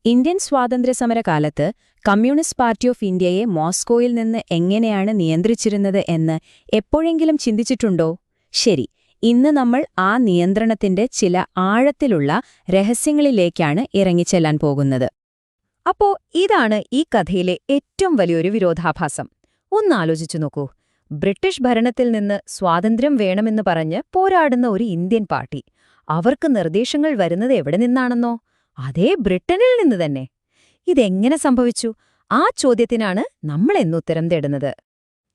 Indian സ്വാതന്ത്ര്യസമരകാലത്ത് communist party of ഇന്ത്യയെ മോസ്കോയിൽ നിന്ന് എങ്ങനെയാണ് നിയന്ത്രിച്ചിരുന്നത് എന്ന് എപ്പോഴെങ്കിലും ചിന്തിച്ചിട്ടുണ്ടോ? ശരി, ഇന്ന് നമ്മൾ ആ നിയന്ത്രണത്തിന്റെ ചില ആഴത്തിലുള്ള രഹസ്യങ്ങളിലേക്കാണ് ഇറങ്ങിച്ചെല്ലാൻ പോകുന്നത്. അപ്പോ ഇതാണ് ഈ കഥയിലെ ഏറ്റവും വലിയൊരു വിരോധാഭാസം. ഒന്നാലോചിച്ചു നോക്കൂ. ബ്രിട്ടീഷ് ഭരണത്തിൽ നിന്ന് സ്വാതന്ത്ര്യം വേണമെന്ന് പറഞ്ഞ് പോരാടുന്ന ഒരു ഇന്ത്യൻ പാർട്ടി. അവർക്ക് നിർദ്ദേശങ്ങൾ വരുന്നത് എവിടെ നിന്നാണെന്നോ? അതേ ബ്രിട്ടനിൽ നിന്ന് തന്നെ. ഇതെങ്ങനെ സംഭവിച്ചു? ആ ചോദ്യത്തിനാണ് നമ്മൾ ഇന്നുത്തരം തേടുന്നത്.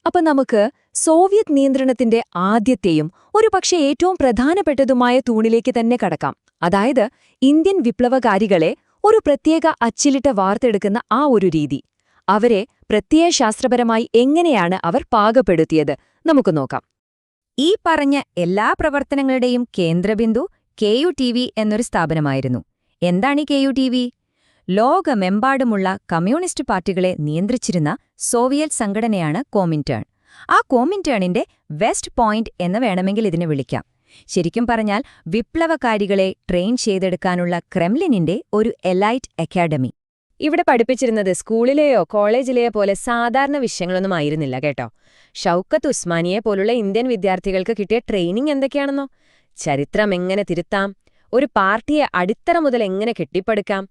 അപ്പൊ നമുക്ക് സോവിയറ്റ് നിയന്ത്രണത്തിന്റെ ആദ്യത്തെയും ഒരുപക്ഷെ ഏറ്റവും പ്രധാനപ്പെട്ടതുമായ തൂണിലേക്ക് തന്നെ കടക്കാം. അതായത് ഇന്ത്യൻ വിപ്ലവകാരികളെ ഒരു പ്രത്യേക അച്ചിലിട്ട് വാർത്തെടുക്കുന്ന ആ ഒരു രീതി. അവരെ പ്രത്യയശാസ്ത്രപരമായി എങ്ങനെയാണ് അവർ പാകപ്പെടുത്തിയത് നമുക്ക് നോക്കാം. ഈ പറഞ്ഞ എല്ലാ പ്രവർത്തനങ്ങളുടെയും കേന്ദ്രബിന്ദു KUTV എന്നൊരു സ്ഥാപനമായിരുന്നു. എന്താണ് KUTV? ലോകമെമ്പാടുമുള്ള കമ്മ്യൂണിസ്റ്റ് പാർട്ടികളെ നിയന്ത്രിച്ചിരുന്ന സോവിയറ്റ് സംഘടനയാണ് കോമിൻടേൺ. ആ കോമിൻടേണിന്റെ വെസ്റ്റ് പോയിന്റ് എന്ന് വേണമെങ്കിൽ ഇതിനെ വിളിക്കാം. ശരിക്കും പറഞ്ഞാൽ വിപ്ലവകാരികളെ ട്രെയിൻ ചെയ്തെടുക്കാനുള്ള ക്രെംലിനിന്റെ ഒരു എലൈറ്റ് അക്കാഡമി. ഇവിടെ പഠിപ്പിച്ചിരുന്നത് സ്കൂളിലെയോ കോളേജിലെയോ പോലെ സാധാരണ വിഷയങ്ങളൊന്നും ആയിരുന്നില്ല കേട്ടോ. ഷൗക്കത്ത് ഉസ്മാനിയെ പോലുള്ള ഇന്ത്യൻ വിദ്യാർത്ഥികൾക്ക് കിട്ടിയ ട്രെയിനിങ് എന്തൊക്കെയാണെന്നോ? ചരിത്രം എങ്ങനെ തിരുത്താം, ഒരു പാർട്ടിയെ അടിത്തറ മുതൽ എങ്ങനെ കെട്ടിപ്പടുക്കാം,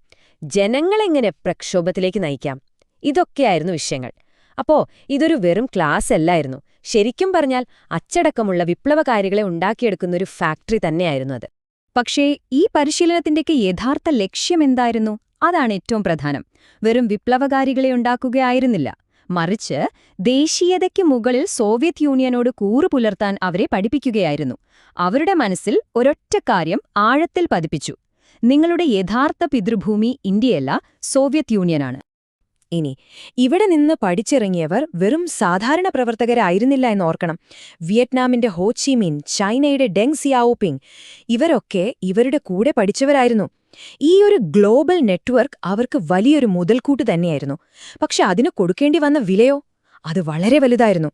ജനങ്ങളെങ്ങനെ പ്രക്ഷോഭത്തിലേക്ക് നയിക്കാം, ഇതൊക്കെയായിരുന്നു വിഷയങ്ങൾ. അപ്പോ ഇതൊരു വെറും ക്ലാസ് അല്ലായിരുന്നു. ശരിക്കും പറഞ്ഞാൽ അച്ചടക്കമുള്ള വിപ്ലവകാരികളെ ഉണ്ടാക്കിയെടുക്കുന്നൊരു ഫാക്ടറി തന്നെയായിരുന്നു അത്. പക്ഷേ ഈ പരിശീലനത്തിന്റെയൊക്കെ യഥാർത്ഥ ലക്ഷ്യമെന്തായിരുന്നു? അതാണ് ഏറ്റവും പ്രധാനം. വെറും വിപ്ലവകാരികളെ ഉണ്ടാക്കുകയായിരുന്നില്ല, മറിച്ച് ദേശീയതയ്ക്ക് മുകളിൽ സോവിയറ്റ് യൂണിയനോട് കൂറു പുലർത്താൻ അവരെ പഠിപ്പിക്കുകയായിരുന്നു. അവരുടെ മനസ്സിൽ ഒരൊറ്റ കാര്യം ആഴത്തിൽ പതിപ്പിച്ചു: നിങ്ങളുടെ യഥാർത്ഥ പിതൃഭൂമി ഇന്ത്യയല്ല, സോവിയറ്റ് യൂണിയനാണ്. ഇനി ഇവിടെ നിന്ന് പഠിച്ചിറങ്ങിയവർ വെറും സാധാരണ പ്രവർത്തകരായിരുന്നില്ല എന്നോർക്കണം. വിയറ്റ്നാമിന്റെ ഹോ ചി മിൻ, ചൈനയുടെ ഡെങ് സിയാവോപിങ്, ഇവരൊക്കെ ഇവരുടെ കൂടെ പഠിച്ചവരായിരുന്നു. ഈ ഒരു ഗ്ലോബൽ നെറ്റ്വർക്ക് അവർക്ക് വലിയൊരു മുതൽക്കൂട്ട് തന്നെയായിരുന്നു. പക്ഷെ അതിന് കൊടുക്കേണ്ടി വന്ന വിലയോ? അത് വളരെ വലുതായിരുന്നു.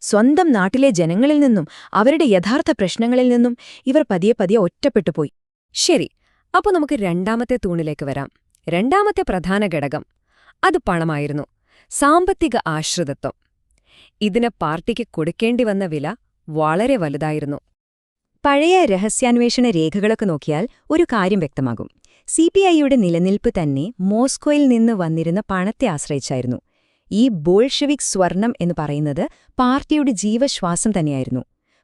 സ്വന്തം നാട്ടിലെ ജനങ്ങളിൽ നിന്നും അവരുടെ യഥാർത്ഥ പ്രശ്നങ്ങളിൽ നിന്നും ഇവർ പതിയെ പതിയെ ഒറ്റപ്പെട്ടുപോയി. ശരി, അപ്പോൾ നമുക്ക് രണ്ടാമത്തെ തൂണിലേക്ക് വരാം. രണ്ടാമത്തെ പ്രധാന ഘടകം അത് പണമായിരുന്നു. സാമ്പത്തിക ആശ്രിതത്വം. ഇതിന് പാർട്ടിക്ക് കൊടുക്കേണ്ടി വന്ന വില വളരെ വലുതായിരുന്നു. പഴയ രഹസ്യാന്വേഷണ രേഖകളൊക്കെ നോക്കിയാൽ ഒരു കാര്യം വ്യക്തമാകും. CPIയുടെ നിലനിൽപ്പ് തന്നെ മോസ്കോയിൽ നിന്ന് വന്നിരുന്ന പണത്തെ ആശ്രയിച്ചായിരുന്നു. ഈ ബോൾഷെവിക് സ്വർണം എന്ന് പറയുന്നത് പാർട്ടിയുടെ ജീവശ്വാസം തന്നെയായിരുന്നു.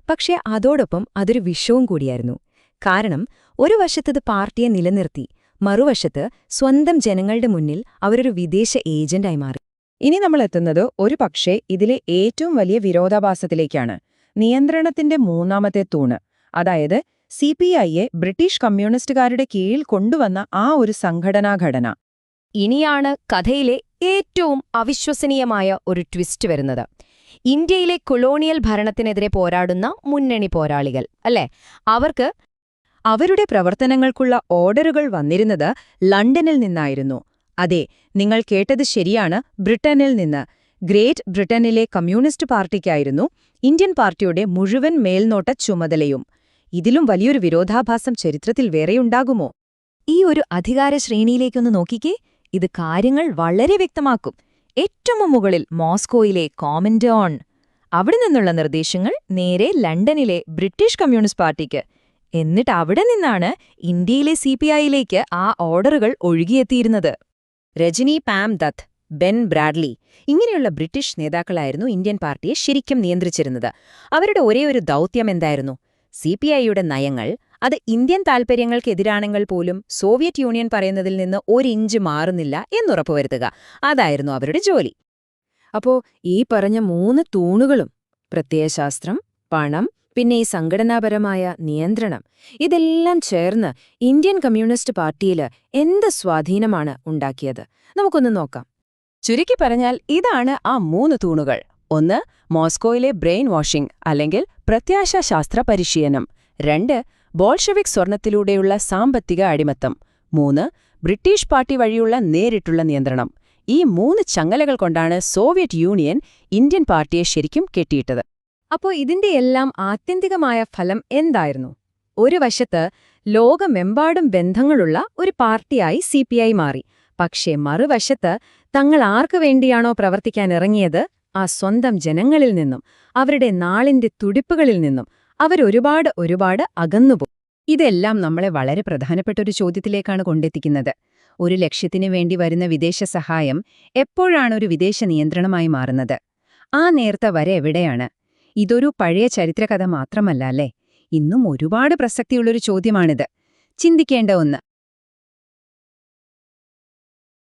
പക്ഷേ അതോടൊപ്പം അതൊരു വിഷവും കൂടിയായിരുന്നു. കാരണം ഒരു വശത്തത് പാർട്ടിയെ നിലനിർത്തി, മറുവശത്ത് സ്വന്തം ജനങ്ങളുടെ മുന്നിൽ അവരൊരു വിദേശ ഏജന്റായി മാറി. ഇനി നമ്മൾ എത്തുന്നത് ഒരു പക്ഷേ ഇതിലെ ഏറ്റവും വലിയ വിരോധാഭാസത്തിലേക്കാണ്. നിയന്ത്രണത്തിന്റെ മൂന്നാമത്തെ തൂണ്, അതായത് CPIയെ ബ്രിട്ടീഷ് കമ്മ്യൂണിസ്റ്റുകാരുടെ കീഴിൽ കൊണ്ടുവന്ന ആ ഒരു സംഘടനാഘടന. ഇനിയാണ് കഥയിലെ ഏറ്റവും അവിശ്വസനീയമായ ഒരു ട്വിസ്റ്റ് വരുന്നത്. ഇന്ത്യയിലെ കൊളോണിയൽ ഭരണത്തിനെതിരെ പോരാടുന്ന മുന്നണി പോരാളികൾ അല്ലേ, അവർക്ക് അവരുടെ പ്രവർത്തനങ്ങൾക്കുള്ള ഓർഡറുകൾ വന്നിരുന്നത് ലണ്ടനിൽ നിന്നായിരുന്നു. അതെ, നിങ്ങൾ കേട്ടത് ശരിയാണ്, ബ്രിട്ടനിൽ നിന്ന്. ഗ്രേറ്റ് ബ്രിട്ടനിലെ കമ്മ്യൂണിസ്റ്റ് പാർട്ടിക്കായിരുന്നു ഇന്ത്യൻ പാർട്ടിയുടെ മുഴുവൻ മേൽനോട്ട ചുമതലയും. ഇതിലും വലിയൊരു വിരോധാഭാസം ചരിത്രത്തിൽ വേറെയുണ്ടാകുമോ? ഈ ഒരു അധികാര ശ്രേണിയിലേക്കൊന്ന് നോക്കിക്കേ. ഇത് കാര്യങ്ങൾ വളരെ വ്യക്തമാക്കും. ഏറ്റവും മുകളിൽ മോസ്കോയിലെ കോമിൻടേൺ. അവിടെ നിന്നുള്ള നിർദ്ദേശങ്ങൾ നേരെ ലണ്ടനിലെ ബ്രിട്ടീഷ് കമ്മ്യൂണിസ്റ്റ് പാർട്ടിക്ക്. എന്നിട്ട് അവിടെ നിന്നാണ് ഇന്ത്യയിലെ CPIയിലേക്ക് ആ ഓർഡറുകൾ ഒഴുകിയെത്തിയിരുന്നത്. Rajani Palme Dutt, Ben Bradley, ഇങ്ങനെയുള്ള ബ്രിട്ടീഷ് നേതാക്കളായിരുന്നു ഇന്ത്യൻ പാർട്ടിയെ ശരിക്കും നിയന്ത്രിച്ചിരുന്നത്. അവരുടെ ഒരേയൊരു ദൗത്യം എന്തായിരുന്നു? CPIയുടെ നയങ്ങൾ അത് ഇന്ത്യൻ താൽപര്യങ്ങൾക്കെതിരാണെങ്കിൽ പോലും സോവിയറ്റ് യൂണിയൻ പറയുന്നതിൽ നിന്ന് ഒരിഞ്ച് മാറുന്നില്ല എന്നുറപ്പുവരുത്തുക. അതായിരുന്നു അവരുടെ ജോലി. അപ്പോ ഈ പറഞ്ഞ 3 തൂണുകളും, പ്രത്യയശാസ്ത്രം, പണം, പിന്നെ ഈ സംഘടനാപരമായ നിയന്ത്രണം, ഇതെല്ലാം ചേർന്ന് ഇന്ത്യൻ കമ്മ്യൂണിസ്റ്റ് പാർട്ടിയിൽ എന്ത് സ്വാധീനമാണ് ഉണ്ടാക്കിയത്? നമുക്കൊന്ന് നോക്കാം. ചുരുക്കി പറഞ്ഞാൽ ഇതാണ് ആ 3 തൂണുകൾ. 1. മോസ്കോയിലെ ബ്രെയിൻ വാഷിംഗ് അല്ലെങ്കിൽ പ്രത്യാശാശാസ്ത്ര പരിശീലനം. 2. ബോൾഷെവിക് സ്വർണത്തിലൂടെയുള്ള സാമ്പത്തിക അടിമത്തം. 3. ബ്രിട്ടീഷ് പാർട്ടി വഴിയുള്ള നേരിട്ടുള്ള നിയന്ത്രണം. ഈ 3 ചങ്ങലകൾ കൊണ്ടാണ് സോവിയറ്റ് യൂണിയൻ ഇന്ത്യൻ പാർട്ടിയെ ശരിക്കും കെട്ടിയിട്ടത്. അപ്പോൾ ഇതിന്റെ എല്ലാം ആത്യന്തികമായ ഫലം എന്തായിരുന്നു? ഒരു വശത്ത് ലോകമെമ്പാടും ബന്ധങ്ങളുള്ള ഒരു പാർട്ടിയായി CPI മാറി. പക്ഷേ മറുവശത്ത് തങ്ങൾ ആർക്കു വേണ്ടിയാണോ പ്രവർത്തിക്കാൻ ഇറങ്ങിയത് ആ സ്വന്തം ജനങ്ങളിൽ നിന്നും അവരുടെ നാളിന്റെ തുടിപ്പുകളിൽ നിന്നും അവരൊരുപാട് അകന്നുപോകും. ഇതെല്ലാം നമ്മളെ വളരെ പ്രധാനപ്പെട്ട ഒരു ചോദ്യത്തിലേക്കാണ് കൊണ്ടെത്തിക്കുന്നത്. ഒരു ലക്ഷ്യത്തിനു വേണ്ടി വരുന്ന വിദേശ സഹായം എപ്പോഴാണ് ഒരു വിദേശ നിയന്ത്രണമായി മാറുന്നത്? ആ നേർത്ത വര എവിടെയാണ്? ഇതൊരു പഴയ ചരിത്രകഥ മാത്രമല്ല അല്ലേ? ഇന്നും ഒരുപാട് പ്രസക്തിയുള്ളൊരു ചോദ്യമാണിത്. ചിന്തിക്കേണ്ട ഒന്ന്.